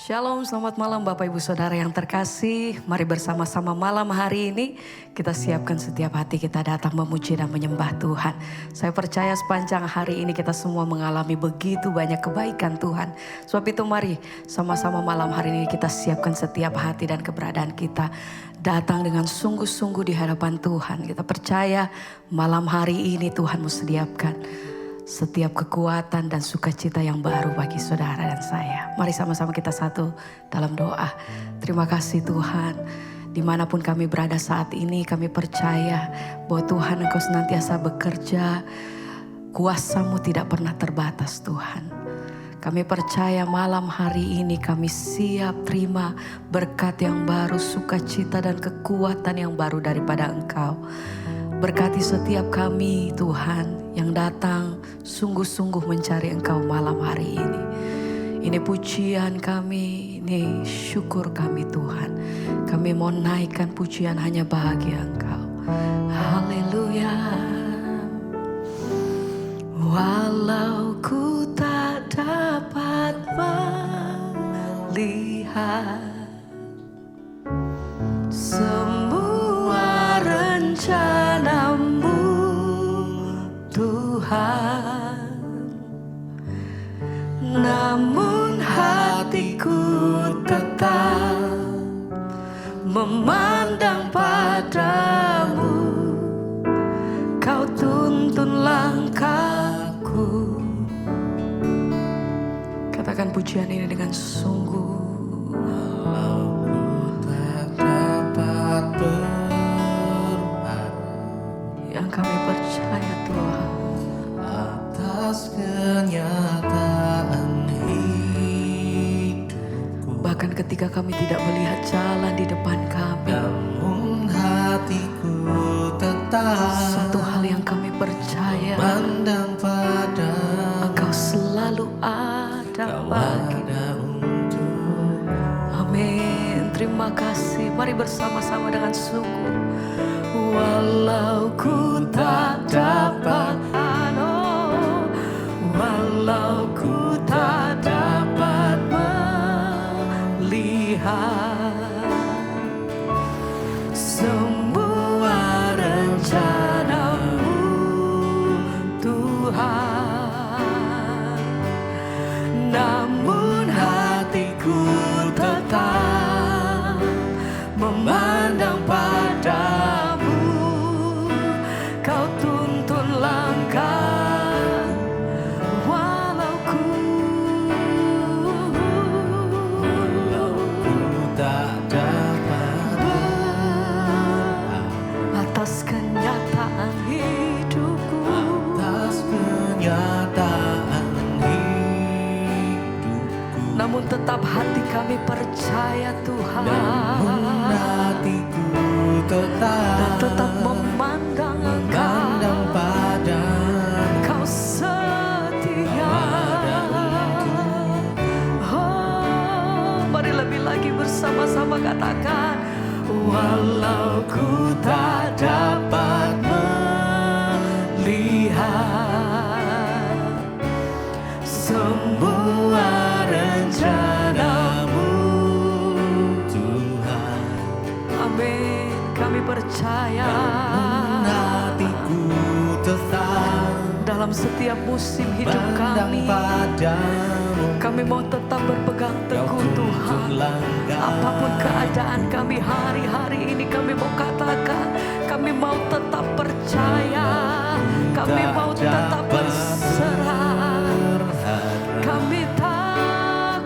Shalom, selamat malam Bapak Ibu Saudara yang terkasih. Mari bersama-sama malam hari ini kita siapkan setiap hati kita datang memuji dan menyembah Tuhan. Saya percaya sepanjang hari ini kita semua mengalami begitu banyak kebaikan Tuhan. Sebab itu mari sama-sama malam hari ini kita siapkan setiap hati dan keberadaan kita. Datang dengan sungguh-sungguh di hadapan Tuhan. Kita percaya malam hari ini Tuhan mau sediakan setiap kekuatan dan sukacita yang baru bagi saudara dan saya. Mari sama-sama kita satu dalam doa. Terima kasih Tuhan. Dimanapun kami berada saat ini, kami percaya bahwa Tuhan Engkau senantiasa bekerja. Kuasa-Mu tidak pernah terbatas Tuhan. Kami percaya malam hari ini kami siap terima berkat yang baru, sukacita dan kekuatan yang baru daripada Engkau. Berkati setiap kami Tuhan yang datang sungguh-sungguh mencari Engkau malam hari ini. Ini pujian kami, ini syukur kami Tuhan. Kami mau naikkan pujian hanya bagi Engkau. Haleluya. Walau ku tak dapat melihat semua rencana-Mu Tuhan, namun hatiku tetap memandang padamu. Kau tuntun langkahku. Katakan pujian ini dengan sungguh. Walau ku tak dapat berharap, Yang kami percaya Tuhan, atas kenyataan hidupku, bahkan ketika kami tidak melihat jalan di depan kami, namun hatiku tetap satu hal yang kami percaya, memandang padamu. Engkau selalu ada Kau bagi. ada untuk Amin. Terima kasih. Mari bersama-sama dengan sungguh. Walau ku tak dapat, walau ku tak dapat melihat semua rencana-Mu Tuhan, namun hatiku tetap memandang padamu. Kau tuntun langkah walau ku tak dapat atas kenyataan hidupku. atas kenyataan hidupku, Namun tetap hati kami percaya Tuhan, namun hatiku dan tetap tetap memandang memandang Engkau. padamu. Kau setia. Oh, mari lebih lagi bersama-sama katakan. Walau ku tak dapat melihat semua rencana-Mu Tuhan, Amin. Kami percaya hatiku tetap dalam setiap musim hidup memandang kami, padamu. kami mau tetap berpegang teguh Tuhan. Apapun keadaan kami hari-hari ini, kami mau katakan, kami mau tetap percaya, kami mau tetap berserah. Kami tak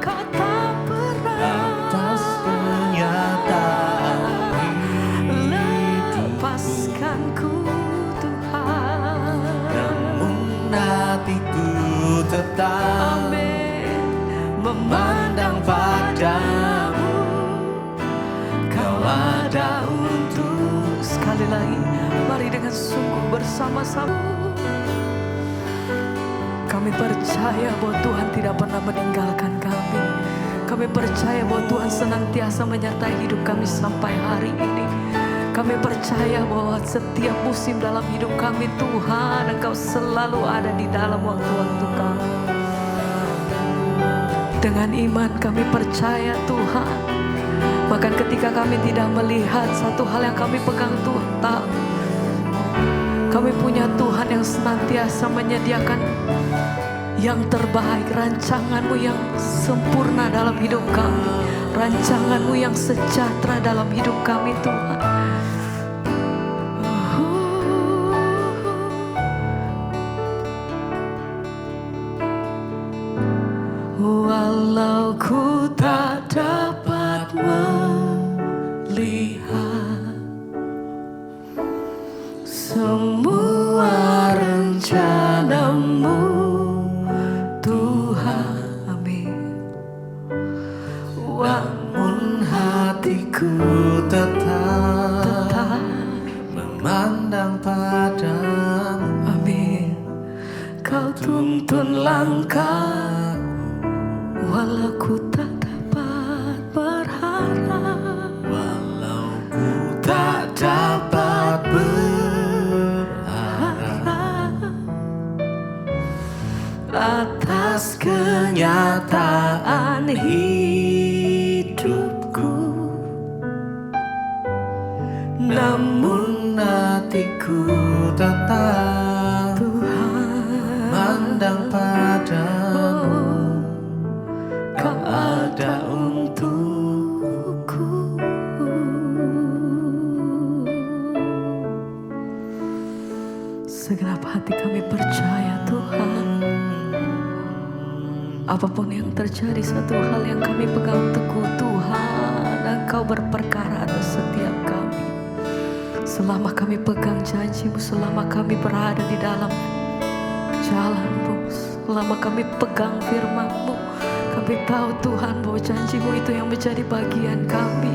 pernah Atas kenyataan lepaskan ku Tuhan. namun hatiku tetap Amin. Memandang padamu, Kau ada untuk. Sekali lagi, mari dengan sungguh bersama-sama. Kami percaya bahwa Tuhan tidak pernah meninggalkan kami. Kami percaya bahwa Tuhan senantiasa menyertai hidup kami sampai hari ini. Kami percaya bahwa setiap musim dalam hidup kami, Tuhan, Engkau selalu ada di dalam waktu-waktu kami. Dengan iman kami percaya Tuhan. Bahkan ketika kami tidak melihat satu hal yang kami pegang Tuhan, kami punya Tuhan yang senantiasa menyediakan yang terbaik, rancangan-Mu yang sempurna dalam hidup kami, rancangan-Mu yang sejahtera dalam hidup kami Tuhan. Walau ku tak dapat melihat semua rencana-Mu Tuhan, amin. Namun hatiku tetap memandang padamu, amin. Kau tuntun langkah walau ku tak dapat berharap, walau ku tak dapat berharap atas kenyataan hidupku. Namun hatiku tetap memandang padamu, Kau ada untukku. Segenap hati kami percaya Tuhan. Apapun yang terjadi, satu hal yang kami pegang teguh Tuhan, Engkau berperkara atas setiap kami. Selama kami pegang janji-Mu, selama kami berada di dalam jalan-Mu, selama kami pegang firman-Mu, kami tahu Tuhan bahwa janji-Mu itu yang menjadi bagian kami.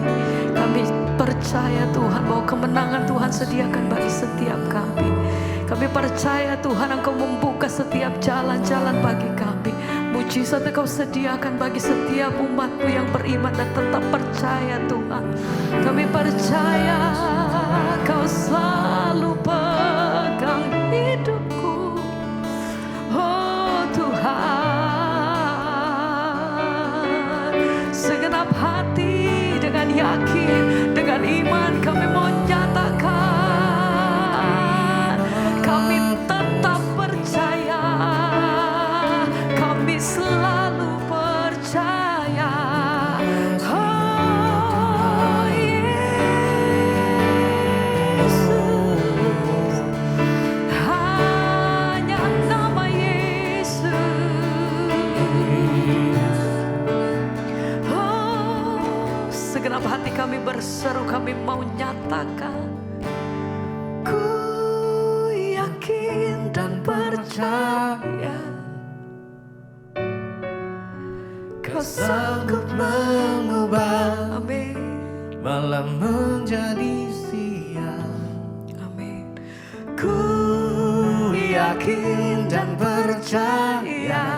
Kami percaya Tuhan bahwa kemenangan Tuhan sediakan bagi setiap kami. Kami percaya Tuhan Engkau membuka setiap jalan-jalan bagi kami. Mujizat Engkau sediakan bagi setiap umat-Mu yang beriman dan tetap percaya Tuhan. Kami percaya Kau selalu pegang hidupku, oh Tuhan. Segenap hati dengan yakin, dengan iman kami mau nyatakan, kami tetap percaya, kami selalu percaya. Oh Yesus, hanya nama Yesus. Segenap hati kami berseru, kami mau nyatakan, ku yakin dan percaya Kau Sanggup mengubah amin, malam menjadi siang. amin. Ku yakin dan percaya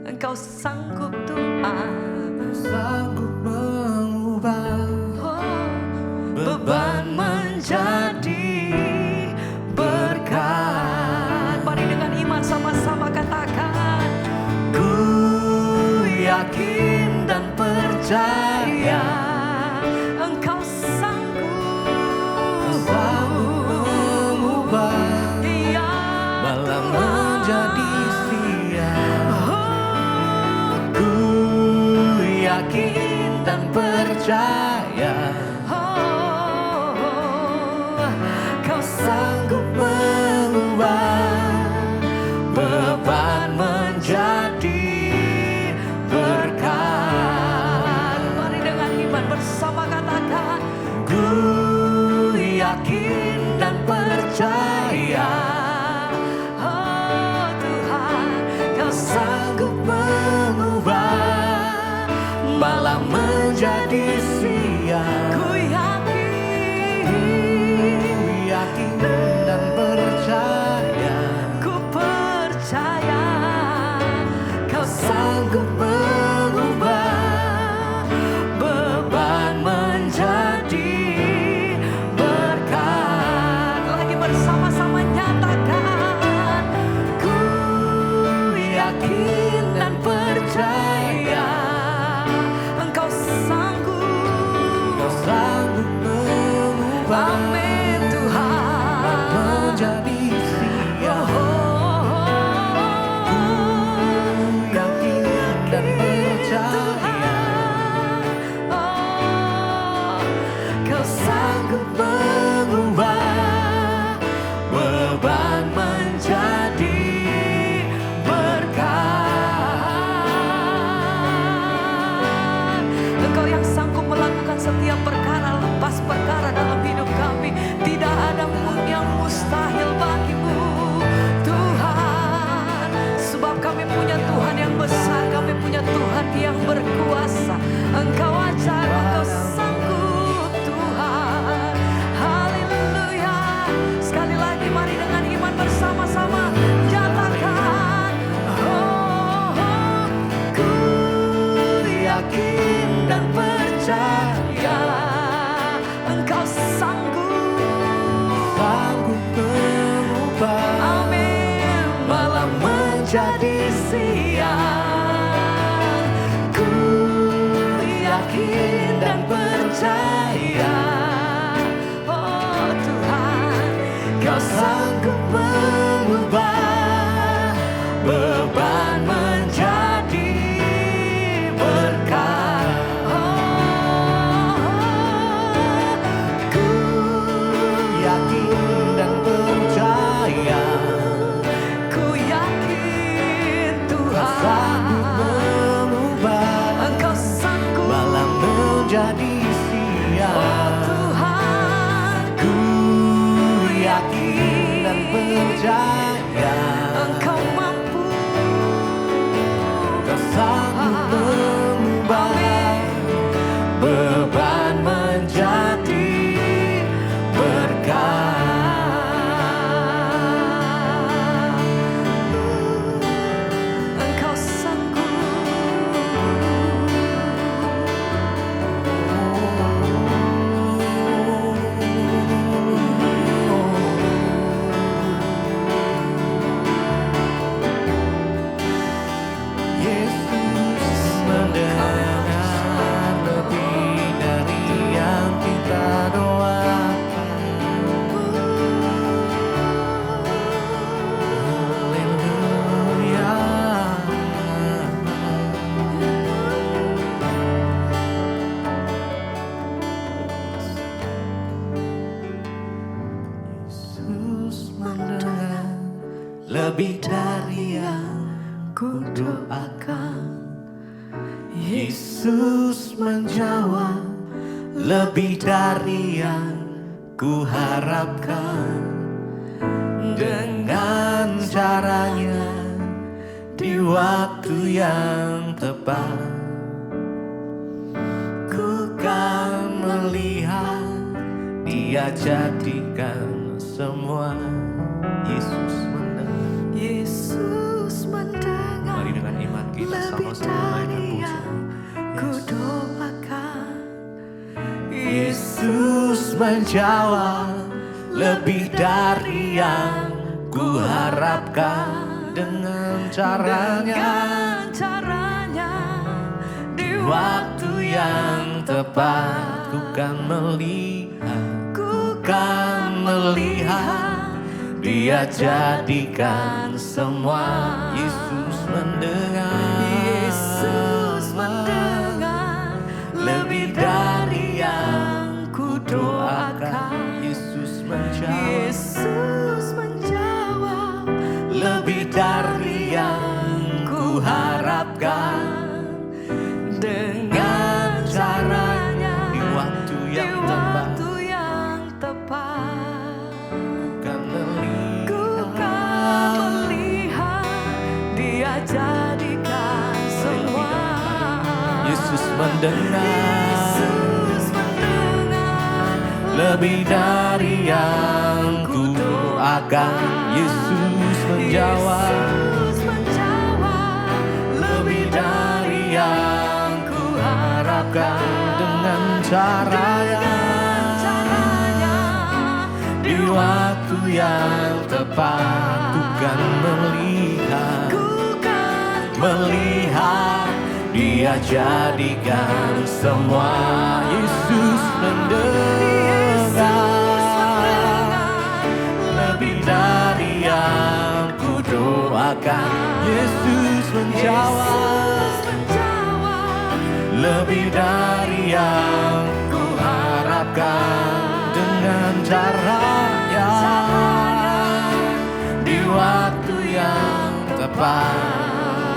Engkau sanggup Tuhan, sanggup mengubah oh, beban menjadi berkat. Mari dengan iman sama-sama katakan, Ku yakin dan percaya Engkau sanggup mengubah ya malam Tuhan. menjadi siang. Ku yakin dan percaya Kau sanggup mengubah beban menjadi berkat. Mari dengan iman bersama katakan, Ku yakin dan percaya oh Tuhan, Kau sanggup mengubah malam menjadi siang. Ku Yakin dan percaya ku percaya Kau sanggup mengubah beban menjadi berkat. lagi bersama-sama nyatakan, Ku yakin dan percaya siang. Ku yakin dan percaya, oh Tuhan, Kau sanggup mengubah beban menjadi berkat. Ku yakin dan percaya, Ku yakin Kau sanggup Tuhan, mengubah Engkau sanggup. malam menjadi siang. Tuhan, Ku yakin dan percaya, Engkau mampu. Kau sanggup mengubah beban menjadi berkat. Engkau sanggup. Yesus mendengar lebih dari yang kita doakan. Haleluya. Yesus mendengar lebih dari yang ku doakan. Yesus menjawab lebih dari yang ku harapkan. Dengan caranya di waktu yang tepat, ku kan melihat Dia jadikan semua. Yesus mendengar. Yesus mendengar Mari dengan iman kita lebih sama-sama naikkan dari yang pujian. ku doakan. Yesus menjawab lebih dari yang ku harapkan. Dengan caranya Caranya di waktu yang tepat, ku kan melihat Dia jadikan semua. Yesus mendengar. Yesus mendengar lebih dari yang ku doakan. Yesus menjawab Yesus menjawab lebih dari yang ku harapkan. dengan caranya Di waktu di yang tepat, waktu yang tepat. kan Ku kan melihat Dia jadikan semua. Yesus mendengar Yesus mendengar lebih dari yang ku doakan. Yesus menjawab Yesus menjawab lebih dari yang ku harapkan. Dengan caranya di waktu yang tepat, ku kan melihat Dia jadikan semua. Yesus mendengar lebih dari yang ku doakan. Yesus menjawab lebih dari yang ku harapkan. Dengan caranya di waktu yang tepat,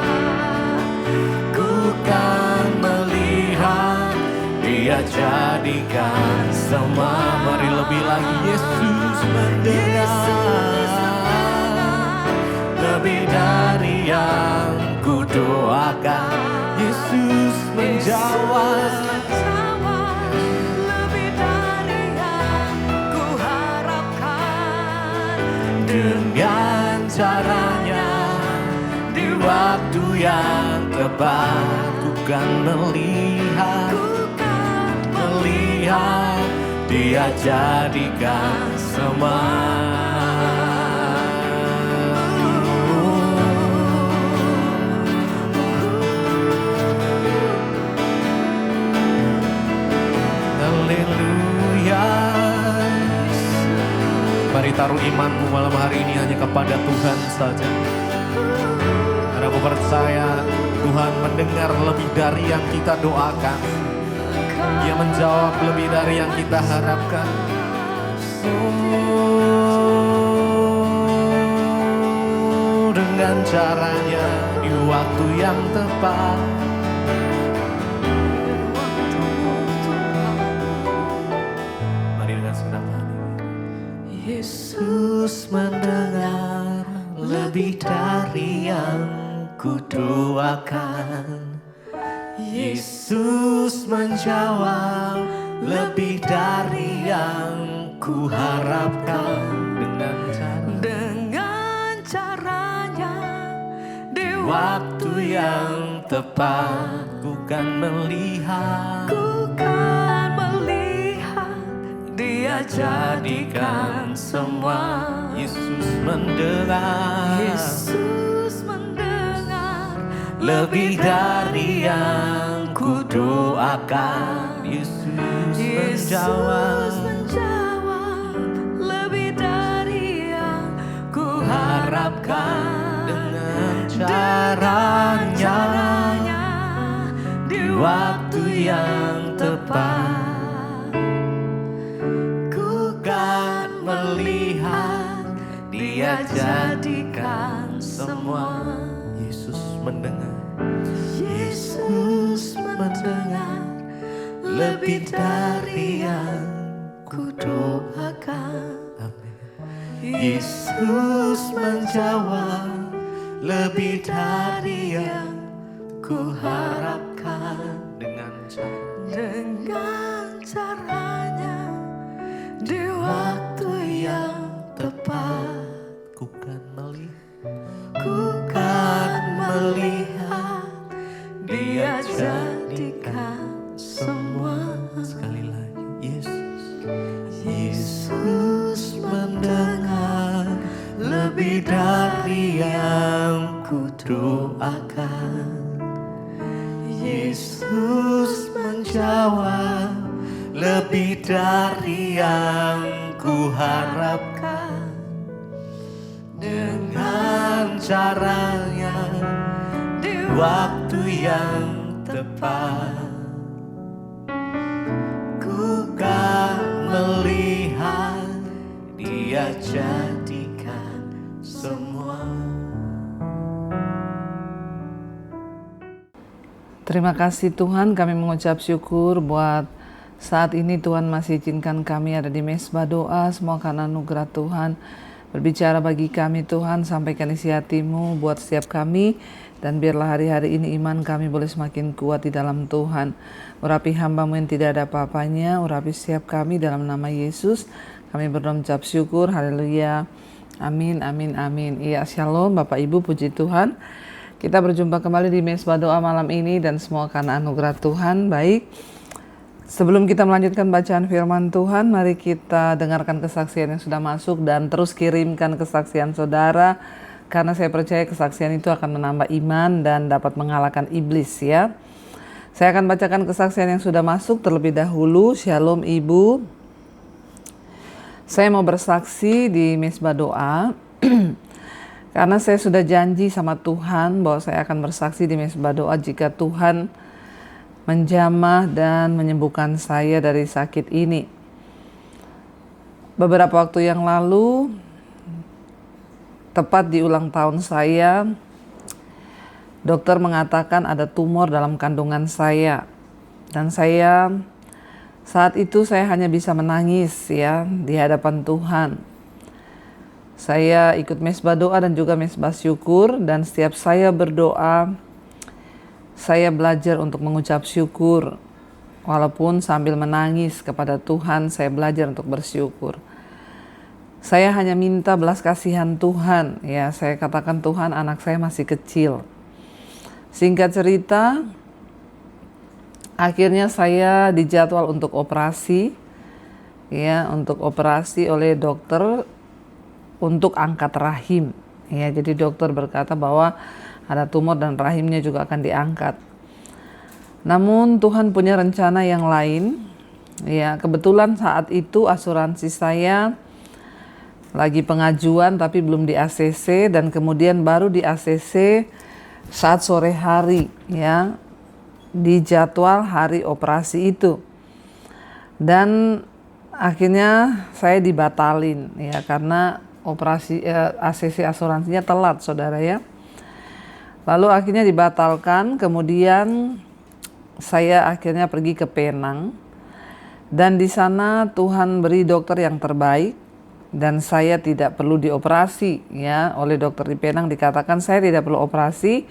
ku kan melihat Dia jadikan semua. Mari lebih lagi. Yesus mendengar lebih dari yang ku doakan. Yesus menjawab lebih dari yang ku harapkan. dengan caranya di waktu yang tepat, ku kan melihat Dia jadikan semua. kepada Tuhan saja. Karena aku percaya Tuhan mendengar lebih dari yang kita doakan. Dia menjawab lebih dari yang kita harapkan. Dengan caranya di waktu yang tepat. Mari dengan segenap hati. Yesus mendengar lebih dari yang ku doakan. Yesus menjawab lebih dari yang ku harapkan. Dengan caranya di waktu yang tepat, ku kan melihat Dia jadikan semua. Yesus mendengar lebih dari yang ku doakan. Yesus menjawab lebih dari yang ku harapkan. Dengan caranya di waktu yang tepat, ku kan melihat Dia jadikan semua. Yesus mendengar lebih dari yang ku doakan. Yesus menjawab lebih dari yang ku harapkan. Dengan caranya di waktu yang tepat, ku kan melihat Dia jadikan semua. Sekali lagi, Yesus mendengar lebih dari yang ku doakan. Yesus menjawab lebih dari yang ku harapkan. Dengan caranya di waktu yang tepat, ku kan melihat Dia jadikan semua. Terima kasih Tuhan, kami mengucap syukur buat saat ini Tuhan masih izinkan kami ada di mesbah doa, semua karena anugerah Tuhan. Berbicara bagi kami Tuhan, sampaikan isi hati-Mu buat setiap kami, dan biarlah hari-hari ini iman kami boleh semakin kuat di dalam Tuhan. Urapi hamba-Mu yang tidak ada apa-apanya, urapi setiap kami dalam nama Yesus. Kami berdoa mengucap syukur, haleluya, amin, amin, amin. Iya, shalom Bapak Ibu, puji Tuhan. Kita berjumpa kembali di mesbah doa malam ini dan semua karena anugerah Tuhan. Baik, sebelum kita melanjutkan bacaan firman Tuhan, mari kita dengarkan kesaksian yang sudah masuk dan terus kirimkan kesaksian saudara, karena saya percaya kesaksian itu akan menambah iman dan dapat mengalahkan iblis ya. Saya akan bacakan kesaksian yang sudah masuk terlebih dahulu. Shalom Ibu. Saya mau bersaksi di mesbah doa karena saya sudah janji sama Tuhan bahwa saya akan bersaksi di mesbah doa jika Tuhan menjamah dan menyembuhkan saya dari sakit ini. Beberapa waktu yang lalu, tepat di ulang tahun saya, dokter mengatakan ada tumor dalam kandungan saya. Dan saat itu saya hanya bisa menangis ya di hadapan Tuhan. Saya ikut mesbah doa dan juga mesbah syukur, dan setiap saya berdoa, saya belajar untuk mengucap syukur. Walaupun sambil menangis kepada Tuhan, saya belajar untuk bersyukur. Saya hanya minta belas kasihan Tuhan. Ya, saya katakan, Tuhan, anak saya masih kecil. Singkat cerita, akhirnya saya dijadwal untuk operasi. Ya, untuk operasi oleh dokter untuk angkat rahim. Ya, jadi dokter berkata bahwa ada tumor dan rahimnya juga akan diangkat. Namun Tuhan punya rencana yang lain. Ya, kebetulan saat itu asuransi saya lagi pengajuan tapi belum di ACC, dan kemudian baru di ACC saat sore hari ya, di jadwal hari operasi itu. Dan akhirnya saya dibatalin ya karena operasi ACC asuransinya telat, saudara ya. Lalu akhirnya dibatalkan, kemudian saya akhirnya pergi ke Penang, dan di sana Tuhan beri dokter yang terbaik dan saya tidak perlu dioperasi ya. Oleh dokter di Penang dikatakan saya tidak perlu operasi,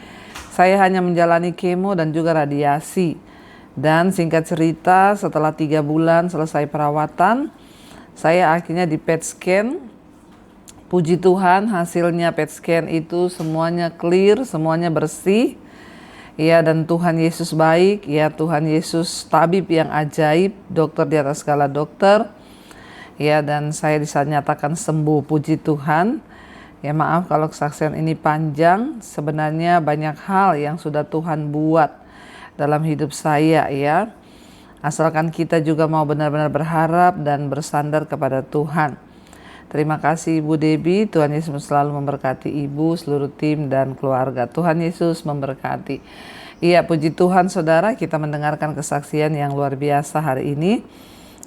saya hanya menjalani kemo dan juga radiasi. Dan singkat cerita, setelah 3 bulan selesai perawatan, saya akhirnya di PET scan. Puji Tuhan, hasilnya PET scan itu semuanya clear, semuanya bersih. Ya, dan Tuhan Yesus baik, ya Tuhan Yesus tabib yang ajaib, dokter di atas segala dokter. Ya, dan saya dinyatakan sembuh, puji Tuhan. Ya, maaf kalau kesaksian ini panjang, sebenarnya banyak hal yang sudah Tuhan buat dalam hidup saya ya. Asalkan kita juga mau benar-benar berharap dan bersandar kepada Tuhan. Terima kasih Ibu Debbie, Tuhan Yesus selalu memberkati Ibu, seluruh tim dan keluarga. Tuhan Yesus memberkati. Iya, puji Tuhan saudara, kita mendengarkan kesaksian yang luar biasa hari ini.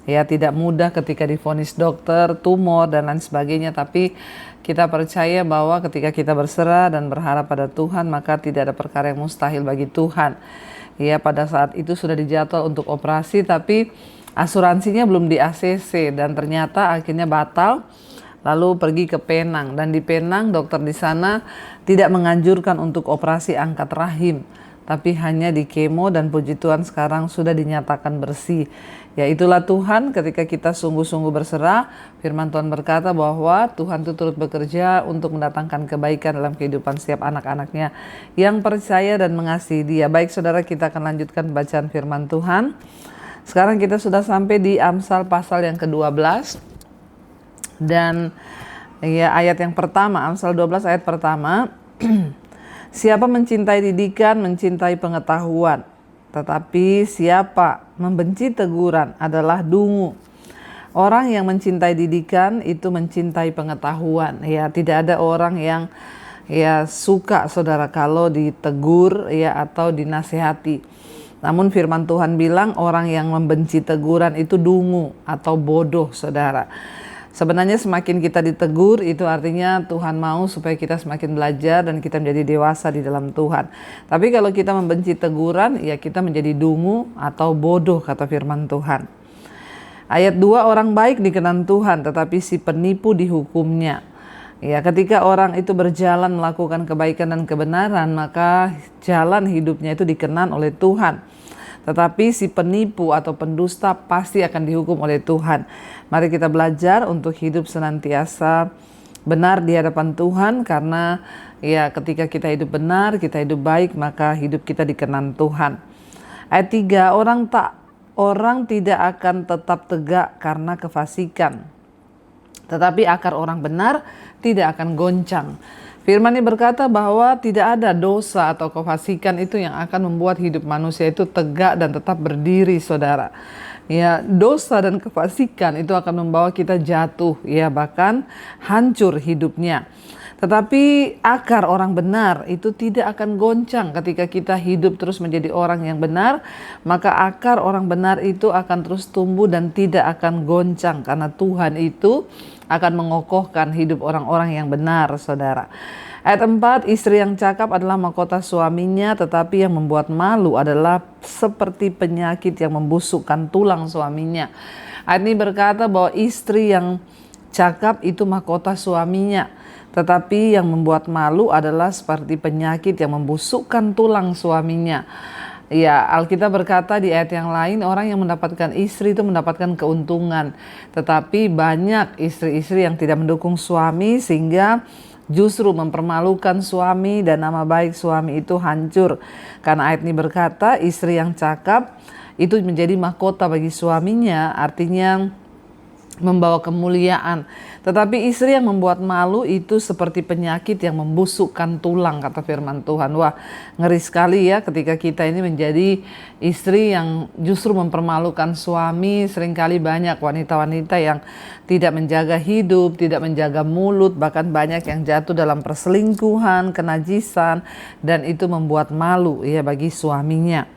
Ya, tidak mudah ketika divonis dokter, tumor dan lain sebagainya, tapi kita percaya bahwa ketika kita berserah dan berharap pada Tuhan, maka tidak ada perkara yang mustahil bagi Tuhan. Ya, pada saat itu sudah dijadwal untuk operasi, tapi asuransinya belum di ACC dan ternyata akhirnya batal. Lalu pergi ke Penang, dan di Penang dokter di sana tidak menganjurkan untuk operasi angkat rahim, tapi hanya di kemo, dan puji Tuhan sekarang sudah dinyatakan bersih. Ya, itulah Tuhan ketika kita sungguh-sungguh berserah. Firman Tuhan berkata bahwa Tuhan itu turut bekerja untuk mendatangkan kebaikan dalam kehidupan setiap anak-anaknya yang percaya dan mengasihi Dia. Baik saudara, kita akan lanjutkan bacaan firman Tuhan. Sekarang kita sudah sampai di Amsal pasal yang ke-12. Dan ya, ayat yang pertama, Amsal 12 ayat pertama. Siapa mencintai didikan, mencintai pengetahuan, tetapi siapa membenci teguran adalah dungu. Orang yang mencintai didikan itu mencintai pengetahuan. Ya, tidak ada orang yang ya suka saudara kalau ditegur ya atau dinasihati. Namun firman Tuhan bilang orang yang membenci teguran itu dungu atau bodoh saudara. Sebenarnya semakin kita ditegur itu artinya Tuhan mau supaya kita semakin belajar dan kita menjadi dewasa di dalam Tuhan. Tapi kalau kita membenci teguran, ya kita menjadi dungu atau bodoh kata firman Tuhan. Ayat 2, orang baik dikenan Tuhan tetapi si penipu dihukumnya. Ya, ketika orang itu berjalan melakukan kebaikan dan kebenaran, maka jalan hidupnya itu dikenan oleh Tuhan. Tetapi si penipu atau pendusta pasti akan dihukum oleh Tuhan. Mari kita belajar untuk hidup senantiasa benar di hadapan Tuhan, karena ya ketika kita hidup benar, kita hidup baik, maka hidup kita dikenan Tuhan. Ayat 3, orang tidak akan tetap tegak karena kefasikan, tetapi akar orang benar tidak akan goncang. Firman ini berkata bahwa tidak ada dosa atau kefasikan itu yang akan membuat hidup manusia itu tegak dan tetap berdiri saudara. Ya, dosa dan kefasikan itu akan membawa kita jatuh, ya bahkan hancur hidupnya. Tetapi akar orang benar itu tidak akan goncang ketika kita hidup terus menjadi orang yang benar. Maka akar orang benar itu akan terus tumbuh dan tidak akan goncang, karena Tuhan itu akan mengokohkan hidup orang-orang yang benar saudara. Ayat 4, istri yang cakap adalah mahkota suaminya, tetapi yang membuat malu adalah seperti penyakit yang membusukkan tulang suaminya. Ayat ini berkata bahwa istri yang cakap itu mahkota suaminya, tetapi yang membuat malu adalah seperti penyakit yang membusukkan tulang suaminya. Ya, Alkitab berkata di ayat yang lain, orang yang mendapatkan istri itu mendapatkan keuntungan. Tetapi banyak istri-istri yang tidak mendukung suami sehingga justru mempermalukan suami dan nama baik suami itu hancur. Karena ayat ini berkata istri yang cakap itu menjadi mahkota bagi suaminya, artinya membawa kemuliaan. Tetapi istri yang membuat malu itu seperti penyakit yang membusukkan tulang, kata firman Tuhan. Wah, ngeri sekali ya ketika kita ini menjadi istri yang justru mempermalukan suami. Seringkali banyak wanita-wanita yang tidak menjaga hidup, tidak menjaga mulut, bahkan banyak yang jatuh dalam perselingkuhan, kenajisan, dan itu membuat malu ya bagi suaminya.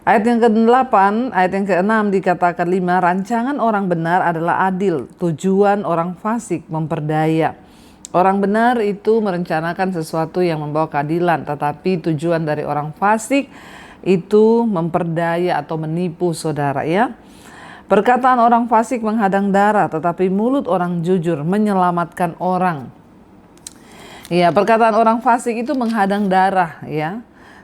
Ayat yang ke-8, ayat yang ke-6 dikatakan 5, rancangan orang benar adalah adil, tujuan orang fasik memperdaya. Orang benar itu merencanakan sesuatu yang membawa keadilan, tetapi tujuan dari orang fasik itu memperdaya atau menipu, saudara ya. Perkataan orang fasik menghadang darah, tetapi mulut orang jujur menyelamatkan orang. Ya, perkataan orang fasik itu menghadang darah ya.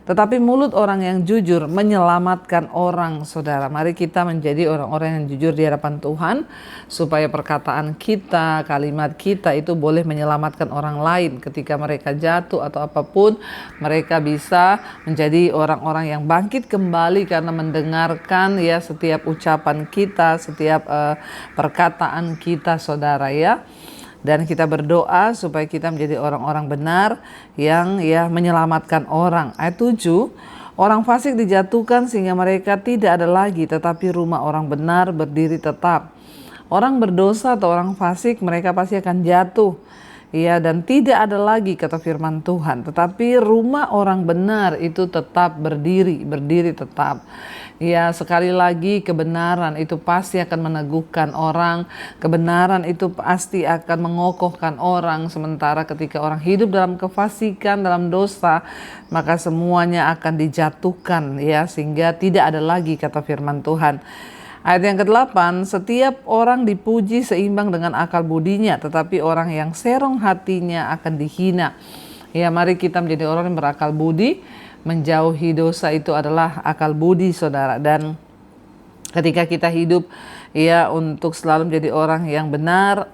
Tetapi mulut orang yang jujur menyelamatkan orang, saudara. Mari kita menjadi orang-orang yang jujur di hadapan Tuhan, supaya perkataan kita, kalimat kita itu boleh menyelamatkan orang lain ketika mereka jatuh atau apapun. Mereka bisa menjadi orang-orang yang bangkit kembali karena mendengarkan ya setiap ucapan kita, setiap perkataan kita, saudara ya. Dan kita berdoa supaya kita menjadi orang-orang benar yang ya menyelamatkan orang. Ayat 7, orang fasik dijatuhkan sehingga mereka tidak ada lagi, tetapi rumah orang benar berdiri tetap. Orang berdosa atau orang fasik mereka pasti akan jatuh. Ya, dan tidak ada lagi, kata firman Tuhan. Tetapi rumah orang benar itu tetap berdiri tetap. Ya, sekali lagi kebenaran itu pasti akan meneguhkan orang. Kebenaran itu pasti akan mengokohkan orang. Sementara ketika orang hidup dalam kefasikan, dalam dosa, maka semuanya akan dijatuhkan ya, sehingga tidak ada lagi, kata firman Tuhan. Ayat yang ke-8, setiap orang dipuji seimbang dengan akal budinya, tetapi orang yang serong hatinya akan dihina. Ya, mari kita menjadi orang yang berakal budi. Menjauhi dosa itu adalah akal budi, saudara. Dan ketika kita hidup ya untuk selalu menjadi orang yang benar,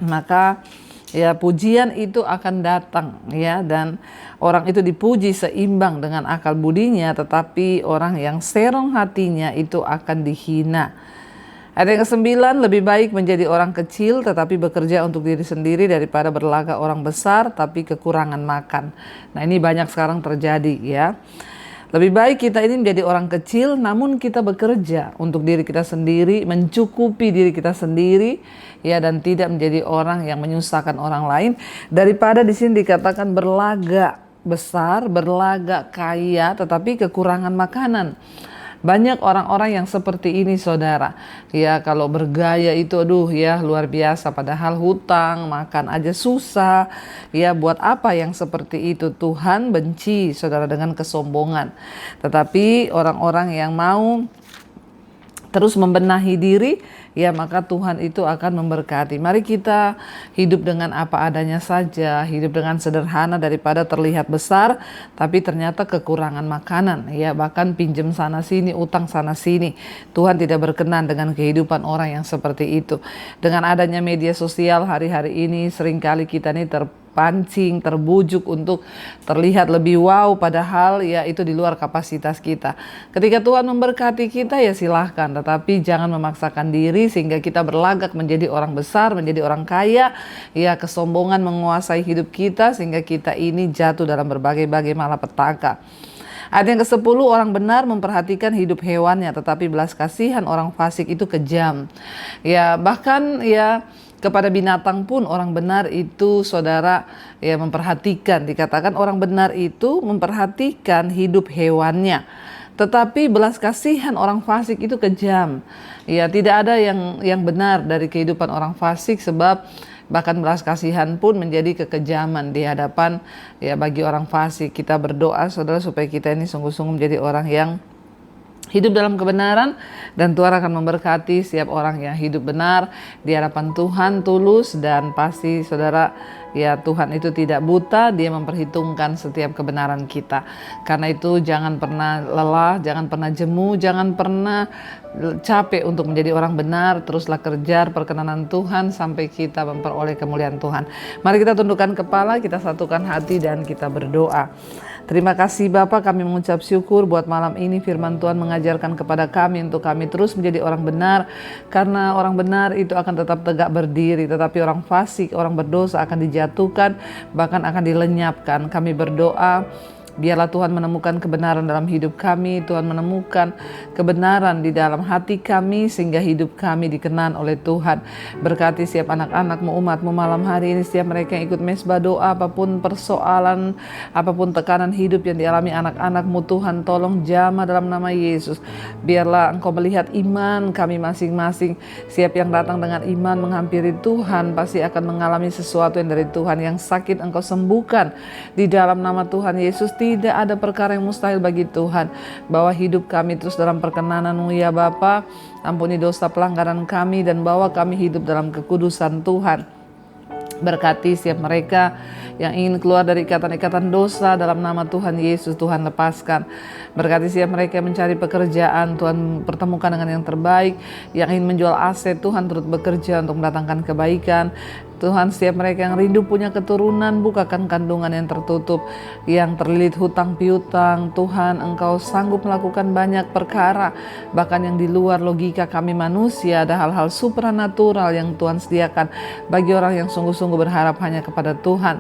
maka ya pujian itu akan datang ya, dan orang itu dipuji seimbang dengan akal budinya, tetapi orang yang serong hatinya itu akan dihina. Ayat yang ke-9, lebih baik menjadi orang kecil tetapi bekerja untuk diri sendiri daripada berlagak orang besar tapi kekurangan makan. Nah, ini banyak sekarang terjadi ya. Lebih baik kita ini menjadi orang kecil namun kita bekerja untuk diri kita sendiri, mencukupi diri kita sendiri ya, dan tidak menjadi orang yang menyusahkan orang lain, daripada di sini dikatakan berlagak besar, berlagak kaya tetapi kekurangan makanan. Banyak orang-orang yang seperti ini, saudara. Ya, kalau bergaya itu aduh ya luar biasa, padahal hutang, makan aja susah. Ya, buat apa yang seperti itu? Tuhan benci, saudara, dengan kesombongan. Tetapi orang-orang yang mau terus membenahi diri, ya maka Tuhan itu akan memberkati. Mari kita hidup dengan apa adanya saja, hidup dengan sederhana daripada terlihat besar tapi ternyata kekurangan makanan, ya bahkan pinjam sana sini, utang sana sini. Tuhan tidak berkenan dengan kehidupan orang yang seperti itu. Dengan adanya media sosial hari-hari ini, seringkali kita ini terpancing, terbujuk untuk terlihat lebih wow, padahal ya itu di luar kapasitas kita. Ketika Tuhan memberkati kita ya silahkan, tetapi jangan memaksakan diri sehingga kita berlagak menjadi orang besar, menjadi orang kaya. Ya, kesombongan menguasai hidup kita sehingga kita ini jatuh dalam berbagai-bagai malapetaka. Ayat yang ke-10, orang benar memperhatikan hidup hewannya, tetapi belas kasihan orang fasik itu kejam. Ya, bahkan ya kepada binatang pun orang benar itu, saudara, ya memperhatikan. Dikatakan orang benar itu memperhatikan hidup hewannya, tetapi belas kasihan orang fasik itu kejam. Ya, tidak ada yang benar dari kehidupan orang fasik, sebab bahkan belas kasihan pun menjadi kekejaman di hadapan ya bagi orang fasik. Kita berdoa, saudara, supaya kita ini sungguh-sungguh menjadi orang yang hidup dalam kebenaran, dan Tuhan akan memberkati setiap orang yang hidup benar di hadapan Tuhan, tulus, dan pasti, saudara, ya Tuhan itu tidak buta, Dia memperhitungkan setiap kebenaran kita. Karena itu jangan pernah lelah, jangan pernah jemu, jangan pernah capek untuk menjadi orang benar. Teruslah kejar perkenanan Tuhan sampai kita memperoleh kemuliaan Tuhan. Mari kita tundukkan kepala, kita satukan hati, dan kita berdoa. Terima kasih Bapak, kami mengucap syukur buat malam ini firman Tuhan mengajarkan kepada kami untuk kami terus menjadi orang benar. Karena orang benar itu akan tetap tegak berdiri, tetapi orang fasik, orang berdosa akan dijatuhkan, bahkan akan dilenyapkan. Kami berdoa, biarlah Tuhan menemukan kebenaran dalam hidup kami, Tuhan menemukan kebenaran di dalam hati kami sehingga hidup kami dikenan oleh Tuhan. Berkati setiap anak-anak-Mu, umat-Mu malam hari ini, setiap mereka yang ikut mesbah doa, apapun persoalan, apapun tekanan hidup yang dialami anak-anak-Mu, Tuhan tolong jamah dalam nama Yesus. Biarlah Engkau melihat iman kami masing-masing. Setiap yang datang dengan iman menghampiri Tuhan pasti akan mengalami sesuatu yang dari Tuhan. Yang sakit Engkau sembuhkan di dalam nama Tuhan Yesus. Tidak ada perkara yang mustahil bagi Tuhan. Bawa hidup kami terus dalam perkenanan-Mu ya Bapa. Ampuni dosa pelanggaran kami dan bawa kami hidup dalam kekudusan Tuhan. Berkati setiap mereka yang ingin keluar dari ikatan-ikatan dosa dalam nama Tuhan Yesus, Tuhan lepaskan. Berkati setiap mereka yang mencari pekerjaan, Tuhan pertemukan dengan yang terbaik. Yang ingin menjual aset, Tuhan turut bekerja untuk mendatangkan kebaikan. Tuhan, setiap mereka yang rindu punya keturunan, bukakan kandungan yang tertutup, yang terlilit hutang piutang. Tuhan, Engkau sanggup melakukan banyak perkara, bahkan yang di luar logika kami manusia. Ada hal-hal supranatural yang Tuhan sediakan bagi orang yang sungguh-sungguh berharap hanya kepada Tuhan.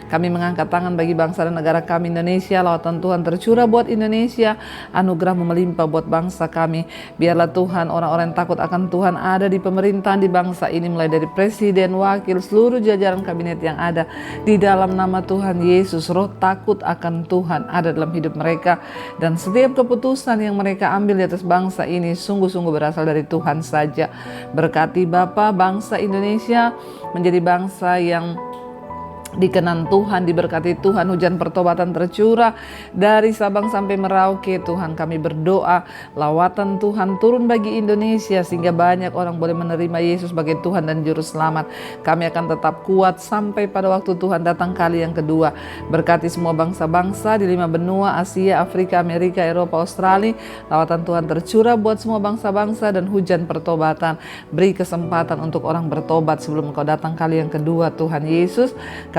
Kami mengangkat tangan bagi bangsa dan negara kami Indonesia. Lawatan Tuhan tercurah buat Indonesia, anugerah-Mu melimpah buat bangsa kami. Biarlah Tuhan, orang-orang yang takut akan Tuhan ada di pemerintahan di bangsa ini, mulai dari presiden, wakil, seluruh jajaran kabinet yang ada. Di dalam nama Tuhan Yesus, roh takut akan Tuhan ada dalam hidup mereka. Dan setiap keputusan yang mereka ambil di atas bangsa ini sungguh-sungguh berasal dari Tuhan saja. Berkati Bapa, bangsa Indonesia menjadi bangsa yang dikenan Tuhan, diberkati Tuhan. Hujan pertobatan tercurah dari Sabang sampai Merauke. Tuhan, kami berdoa lawatan Tuhan turun bagi Indonesia sehingga banyak orang boleh menerima Yesus sebagai Tuhan dan Juru Selamat. Kami akan tetap kuat sampai pada waktu Tuhan datang kali yang kedua. Berkati semua bangsa-bangsa di 5 benua, Asia, Afrika, Amerika, Eropa, Australia. Lawatan Tuhan tercurah buat semua bangsa-bangsa dan hujan pertobatan. Beri kesempatan untuk orang bertobat sebelum Engkau datang kali yang kedua, Tuhan Yesus.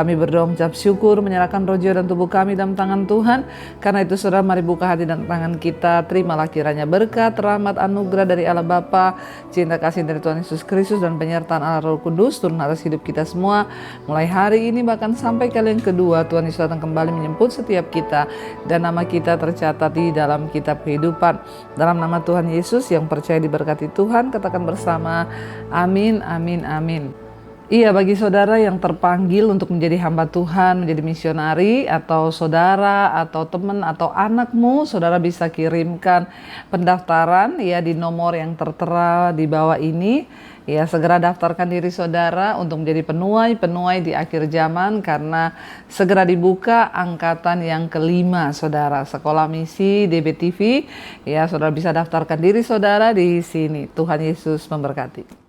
Kami berdoa mengucap syukur, menyerahkan roh jiwa dan tubuh kami dalam tangan Tuhan. Karena itu saudara, mari buka hati dan tangan kita. Terimalah kiranya berkat, rahmat, anugerah dari Allah Bapa, cinta kasih dari Tuhan Yesus Kristus, dan penyertaan Allah Roh Kudus turun atas hidup kita semua. Mulai hari ini bahkan sampai kali yang kedua, Tuhan Yesus datang kembali menjemput setiap kita. Dan nama kita tercatat di dalam kitab kehidupan. Dalam nama Tuhan Yesus yang percaya diberkati Tuhan, katakan bersama, amin, amin, amin. Iya, bagi saudara yang terpanggil untuk menjadi hamba Tuhan, menjadi misionari, atau saudara, atau teman, atau anakmu, saudara bisa kirimkan pendaftaran ya di nomor yang tertera di bawah ini. Ya, segera daftarkan diri saudara untuk menjadi penuai di akhir zaman, karena segera dibuka angkatan yang kelima saudara, Sekolah Misi DBTV. Ya, saudara bisa daftarkan diri saudara di sini. Tuhan Yesus memberkati.